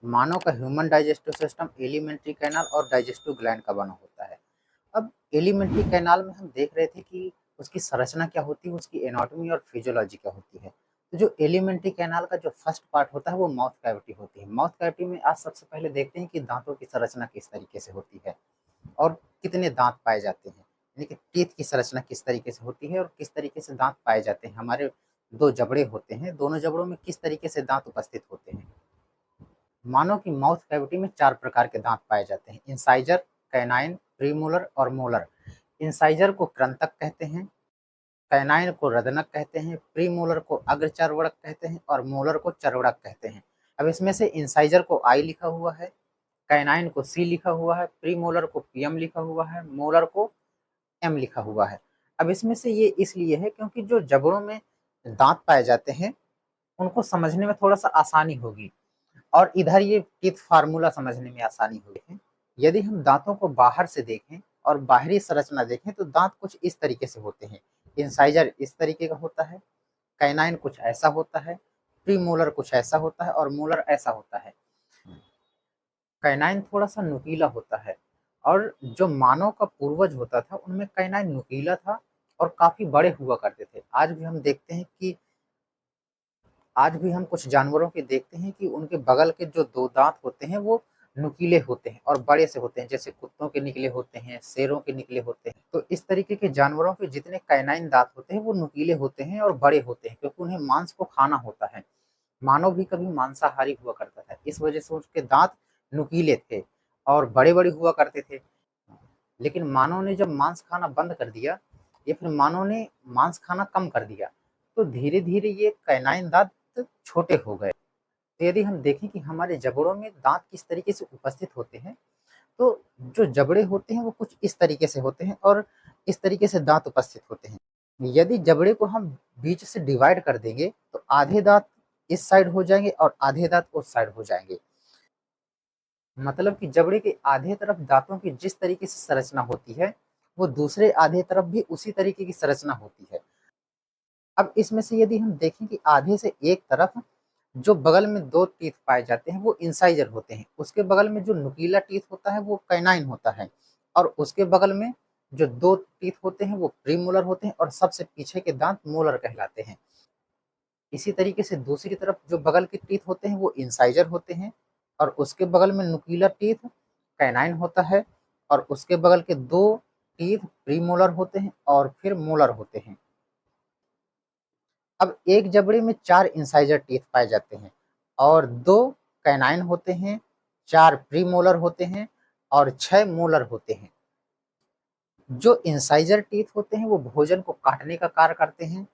मानव का human digestive system alimentary canal और digestive gland का बना होता है। अब एलिमेंट्री कैनाल में हम देख रहे थे कि उसकी संरचना क्या होती है, उसकी एनाटॉमी और फिजियोलॉजी क्या होती है। तो जो एलिमेंट्री कैनाल का जो फर्स्ट पार्ट होता है वो माउथ कैविटी होती है। माउथ कैविटी में आज सबसे पहले देखते हैं कि दांतों की संरचना किस तरीके से होती है और कितने दांत पाए जाते हैं, यानी कि टीथ की संरचना किस तरीके से होती है और किस तरीके से दांत पाए जाते हैं। हमारे दो जबड़े होते हैं, दोनों जबड़ों में किस तरीके से दांत उपस्थित होते हैं। मानव की माउथ कैविटी में 4 प्रकार के दांत पाए जाते हैं: इंसाइजर, कैनाइन, प्रीमोलर और मोलर। इंसाइजर को कृंतक कहते हैं, कैनाइन को रदनक कहते हैं, प्रीमोलर को अग्रचर्वणक कहते हैं और मोलर को चर्वणक कहते हैं। अब इसमें से इंसाइजर को आई लिखा हुआ है, कैनाइन को सी लिखा हुआ है, प्रीमोलर को पीएम लिखा हुआ है, मोलर को एम लिखा हुआ है। अब इसमें से ये इसलिए है क्योंकि जो जबड़ों में दांत पाए जाते हैं उनको समझने में थोड़ा सा आसानी होगी और इधर ये टीथ फार्मूला समझने में आसानी होगी। यदि हम दांतों को बाहर से देखें और बाहरी संरचना देखें तो दांत कुछ इस तरीके से होते हैं। इंसाइजर इस तरीके का होता है, कैनाइन कुछ ऐसा होता है, प्रीमोलर कुछ ऐसा होता है और मोलर ऐसा होता है। कैनाइन थोड़ा सा नुकीला होता है और जो मानव का पूर्वज होता था उनमें कैनाइन नुकीला था और काफी बड़े हुआ करते थे। आज भी हम कुछ जानवरों के देखते हैं कि उनके बगल के जो दो दांत होते हैं वो नुकीले होते हैं और बड़े से होते हैं, जैसे कुत्तों के निकले होते हैं, शेरों के निकले होते हैं। तो इस तरीके के जानवरों के जितने कैनाइन दांत होते हैं वो नुकीले होते हैं और बड़े होते हैं, क्योंकि उन्हें मांस को खाना होता है। मानव भी कभी मांसाहारी हुआ करता था, इस वजह से उसके दांत नुकीले थे और बड़े बड़े हुआ करते थे। लेकिन मानव ने जब मांस खाना बंद कर दिया या फिर मानव ने मांस खाना कम कर दिया तो धीरे धीरे ये कैनाइन दांत छोटे हो गए। तो यदि हम देखें कि हमारे जबड़ों में दांत किस तरीके से उपस्थित होते हैं, तो जो जबड़े होते हैं वो कुछ इस तरीके से होते हैं और इस तरीके से दांत उपस्थित होते हैं। यदि जबड़े को हम बीच से डिवाइड कर देंगे तो आधे दांत इस साइड हो जाएंगे और आधे दांत उस साइड हो जाएंगे। मतलब कि जबड़े के आधे तरफ दांतों की जिस तरीके से संरचना होती है वो दूसरे आधे तरफ भी उसी तरीके की संरचना होती है। अब इसमें से यदि हम देखें कि आधे से एक तरफ जो बगल में दो टीथ पाए जाते हैं वो इंसाइजर होते हैं, उसके बगल में जो नुकीला टीथ होता है वो कैनाइन होता है और उसके बगल में जो दो टीथ होते हैं वो प्रीमोलर होते हैं और सबसे पीछे के दांत मोलर कहलाते हैं। इसी तरीके से दूसरी तरफ जो बगल के टीथ होते हैं वो इंसाइजर होते हैं और उसके बगल में नुकीला टीथ कैनाइन होता है और उसके बगल के दो टीथ प्रीमोलर होते हैं और फिर मोलर होते हैं। अब एक जबड़े में 4 इंसाइजर टीथ पाए जाते हैं और 2 कैनाइन होते हैं, 4 प्रीमोलर होते हैं और 6 मोलर होते हैं। जो इंसाइजर टीथ होते हैं वो भोजन को काटने का कार्य करते हैं,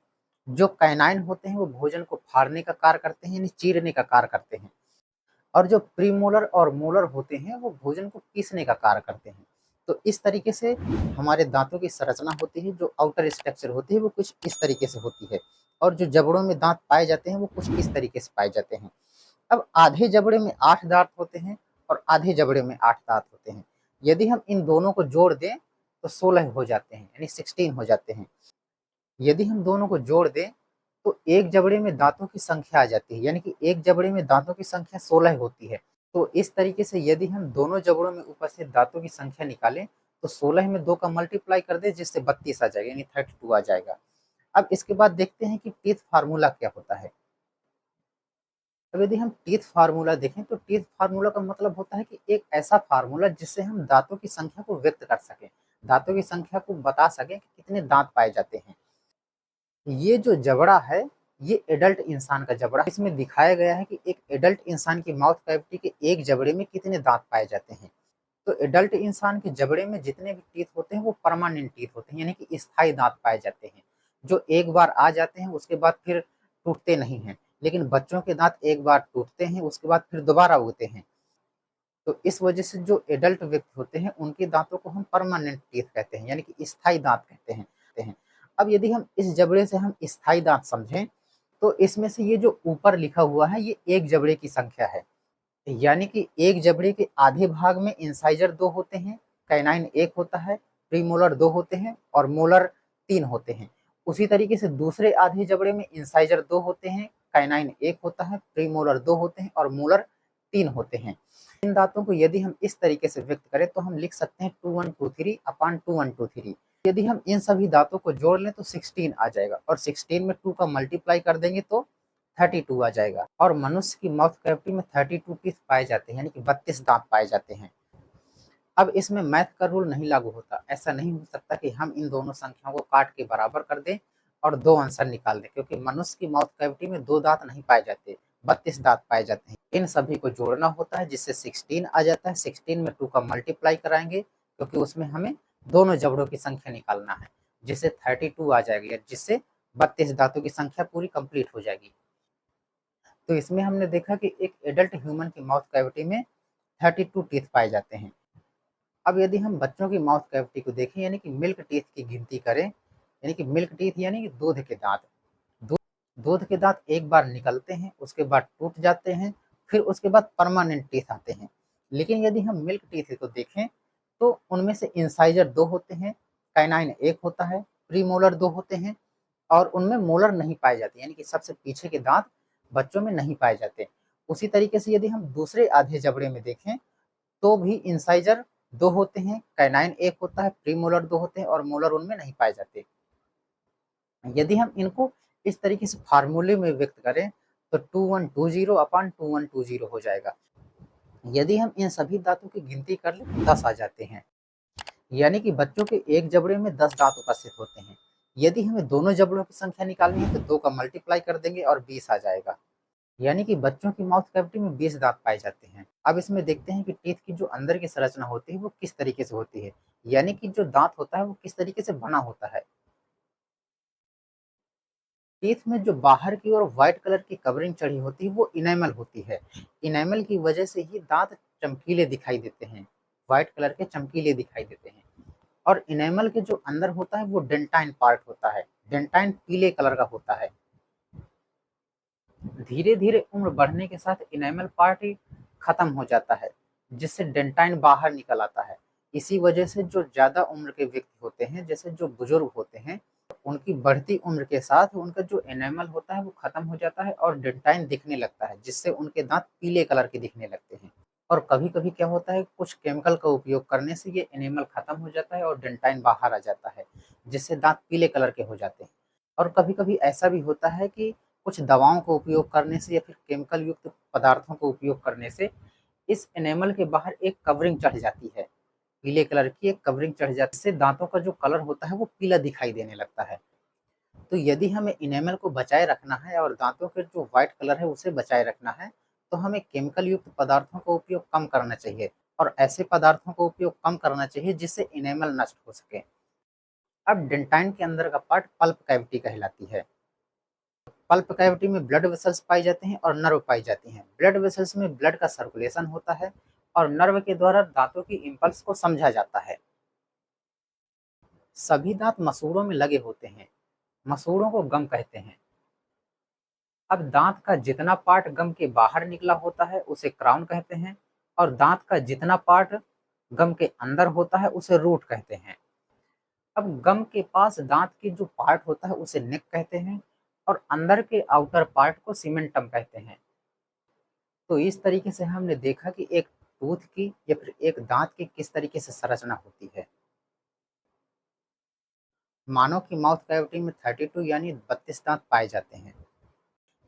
जो कैनाइन होते हैं वो भोजन को फाड़ने का कार्य करते हैं, यानी चीरने का कार्य करते हैं और जो प्रीमोलर और मोलर होते हैं वो भोजन को पीसने का कार्य करते हैं। तो इस तरीके से हमारे दांतों की संरचना होती है, जो आउटर स्ट्रक्चर होती है वो कुछ इस तरीके से होती है और जो जबड़ों में दांत पाए जाते हैं वो कुछ इस तरीके से पाए जाते हैं। अब आधे जबड़े में 8 दांत होते हैं और आधे जबड़े में 8 दांत होते हैं। यदि हम इन दोनों को जोड़ दें तो 16 हो जाते हैं, यानी 16 हो जाते हैं। यदि हम दोनों को जोड़ दें तो एक जबड़े में दांतों की संख्या आ जाती है, यानी कि एक जबड़े में दांतों की संख्या 16 होती है। तो इस तरीके से यदि हम दोनों जबड़ों में उपस्थित दांतों की संख्या निकालें तो 16 में 2 का मल्टीप्लाई कर दे जिससे 32 आ जाएगा, यानी 32 आ जाएगा। अब इसके बाद देखते हैं कि टीथ फार्मूला क्या होता है। अब यदि हम टीथ फार्मूला देखें तो टीथ फार्मूला का मतलब होता है कि एक ऐसा फार्मूला जिससे हम दांतों की संख्या को व्यक्त कर सकें, दांतों की संख्या को बता सकें कि कितने दांत पाए जाते हैं। ये जो जबड़ा है ये एडल्ट इंसान का जबड़ा, इसमें दिखाया गया है कि एक एडल्ट इंसान की माउथ कैविटी के एक जबड़े में कितने दांत पाए जाते हैं। तो एडल्ट इंसान के जबड़े में जितने भी टीथ होते हैं वो परमानेंट टीथ होते हैं, यानी कि स्थायी दांत पाए जाते हैं, जो एक बार आ जाते हैं उसके बाद फिर टूटते नहीं हैं। लेकिन बच्चों के दांत एक बार टूटते हैं उसके बाद फिर दोबारा उगते हैं। तो इस वजह से जो एडल्ट व्यक्ति होते हैं उनके दांतों को हम परमानेंट टीथ कहते हैं, यानी कि स्थायी दांत कहते हैं। अब यदि हम इस जबड़े से हम स्थायी दांत समझें तो इसमें से ये जो ऊपर लिखा हुआ है ये एक जबड़े की संख्या है, यानी कि एक जबड़े के आधे भाग में इंसाइजर 2 होते हैं, कैनाइन 1 होता है, प्रीमोलर 2 होते हैं और मोलर 3 होते हैं। उसी तरीके से दूसरे आधे जबड़े में इंसाइजर 2 होते हैं, कैनाइन 1 होता है, प्रीमोलर 2 होते हैं और मोलर 3 होते हैं। इन दांतों को यदि हम इस तरीके से व्यक्त करें तो हम लिख सकते हैं 2123 अपॉन 2123। यदि हम इन सभी दांतों को जोड़ लें तो 16 आ जाएगा और 16 में 2 का मल्टीप्लाई कर देंगे तो 32 आ जाएगा। और मनुष्य की माउथ कैविटी में 32 टीथ पाए जाते हैं, यानी कि 32 दांत पाए जाते हैं। अब इसमें मैथ का रूल नहीं लागू होता। ऐसा नहीं हो सकता कि हम इन दोनों संख्याओं को काट के बराबर कर दें और 2 आंसर निकाल दें, क्योंकि मनुष्य की माउथ कैविटी में 2 दांत नहीं पाए जाते, 32 दांत पाए जाते हैं। इन सभी को जोड़ना होता है जिससे 16 आ जाता है। 16 में 2 का मल्टीप्लाई कराएंगे क्योंकि उसमें हमें दोनों जबड़ों की संख्या निकालना है, जिससे 32 आ जाएगी, जिससे 32 दांतों की संख्या पूरी कंप्लीट हो जाएगी। तो इसमें हमने देखा कि एक एडल्ट ह्यूमन की माउथ कैविटी में 32 टीथ पाए जाते हैं। अब यदि हम बच्चों की माउथ कैविटी को देखें, यानी कि मिल्क टीथ की गिनती करें, यानी कि मिल्क टीथ यानी कि दूध के दांत। दूध के दांत एक बार निकलते हैं, उसके बाद टूट जाते हैं, फिर उसके बाद परमानेंट टीथ आते हैं। लेकिन यदि हम मिल्क टीथ को देखें तो उनमें से इंसाइजर 2 होते हैं, कैनाइन 1 होता है, प्रीमोलर 2 होते हैं और उनमें मोलर नहीं पाए जाते, यानी कि सबसे पीछे के दांत बच्चों में नहीं पाए जाते। उसी तरीके से यदि हम दूसरे आधे जबड़े में देखें तो भी इंसाइजर 2 होते हैं, कैनाइन 1 होता है, प्रीमोलर 2 होते हैं और मोलर उनमें नहीं पाए जाते। यदि हम इनको इस तरीके से फार्मूले में व्यक्त करें तो 2120 अपॉन 2120 हो जाएगा। यदि हम इन सभी दांतों की गिनती कर लें तो 10 आ जाते हैं, यानी कि बच्चों के एक जबड़े में 10 दांत उपस्थित होते हैं। यदि हमें दोनों जबड़ों की संख्या निकालनी है तो 2 का मल्टीप्लाई कर देंगे और 20 आ जाएगा, यानी कि बच्चों की माउथ कैविटी में 20 दांत पाए जाते हैं। अब इसमें देखते हैं कि टीथ की जो अंदर की संरचना होती है वो किस तरीके से होती है, यानी कि जो दांत होता है वो किस तरीके से बना होता है। टीथ में जो बाहर की ओर व्हाइट कलर की कवरिंग चढ़ी होती है वो इनेमल होती है। इनेमल की वजह से ही दांत चमकीले दिखाई देते हैं, व्हाइट कलर के चमकीले दिखाई देते हैं। और इनेमल के जो अंदर होता है वो डेंटाइन पार्ट होता है, डेंटाइन पीले कलर का होता है। धीरे धीरे उम्र बढ़ने के साथ इनेमल पार्ट खत्म हो जाता है, जिससे डेंटाइन बाहर निकल आता है। इसी वजह से जो ज्यादा उम्र के व्यक्ति होते हैं, जैसे जो बुजुर्ग होते हैं, उनकी बढ़ती उम्र के साथ उनका जो एनेमल होता है वो खत्म हो जाता है और डेंटाइन दिखने लगता है, जिससे उनके दांत पीले कलर के दिखने लगते हैं। और कभी कभी क्या होता है, कुछ केमिकल का उपयोग करने से ये एनेमल खत्म हो जाता है और डेंटाइन बाहर आ जाता है, जिससे दांत पीले कलर के हो जाते हैं। और कभी कभी ऐसा भी होता है कि कुछ दवाओं का उपयोग करने से या फिर केमिकल युक्त पदार्थों का उपयोग करने से इस एनेमल के बाहर एक कवरिंग चढ़ जाती है, पीले कलर की एक कवरिंग चढ़ जाती है, जिससे दांतों का जो कलर होता है वो पीला दिखाई देने लगता है। तो यदि हमें इनेमल को बचाए रखना है और दांतों के जो व्हाइट कलर है उसे बचाए रखना है तो हमें केमिकल युक्त पदार्थों का उपयोग कम करना चाहिए और ऐसे पदार्थों का उपयोग कम करना चाहिए जिससे इनेमल नष्ट हो सके। अब डेंटाइन के अंदर का पार्ट पल्प कैविटी कहलाती है। पल्प कैविटी में ब्लड वेसल्स पाई जाते हैं और नर्व पाई जाती हैं। ब्लड वेसल्स में ब्लड का सर्कुलेशन होता है और नर्व के द्वारा दांतों की इम्पल्स को समझा जाता है। सभी दांत मसूड़ों में लगे होते हैं, मसूड़ों को गम कहते हैं। अब दांत का जितना पार्ट गम के बाहर निकला होता है उसे क्राउन कहते हैं और दांत का जितना पार्ट गम के अंदर होता है उसे रूट कहते हैं। अब गम के पास दांत की जो पार्ट होता है उसे नेक कहते हैं और अंदर के आउटर पार्ट को सीमेंटम कहते हैं। तो इस तरीके से हमने देखा कि एक टूथ की या फिर एक दांत की किस तरीके से संरचना होती है। मानव की माउथ कैविटी में 32 यानी 32 दांत पाए जाते हैं।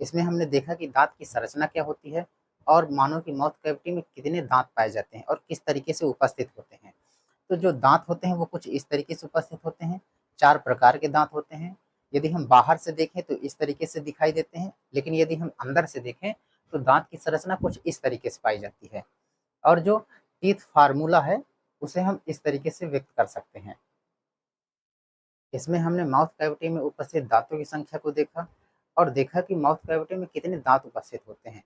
इसमें हमने देखा कि दांत की संरचना क्या होती है और मानव की माउथ कैविटी में कितने दांत पाए जाते हैं और किस तरीके से उपस्थित होते हैं। तो जो दांत होते हैं वो कुछ इस तरीके से उपस्थित होते हैं। 4 प्रकार के दांत होते हैं। यदि हम बाहर से देखें तो इस तरीके से दिखाई देते हैं, लेकिन यदि हम अंदर से देखें तो दांत की संरचना कुछ इस तरीके से पाई जाती है। और जो टीथ फार्मूला है उसे हम इस तरीके से व्यक्त कर सकते हैं। इसमें हमने माउथ कैविटी में उपस्थित दांतों की संख्या को देखा और देखा कि माउथ कैविटी में कितने दांत उपस्थित होते हैं।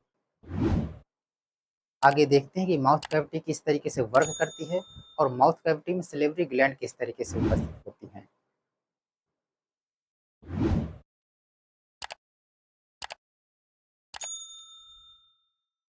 आगे देखते हैं कि माउथ कैविटी किस तरीके से वर्क करती है और माउथ कैविटी में सिलेवरी ग्लैंड किस तरीके से उपस्थित है।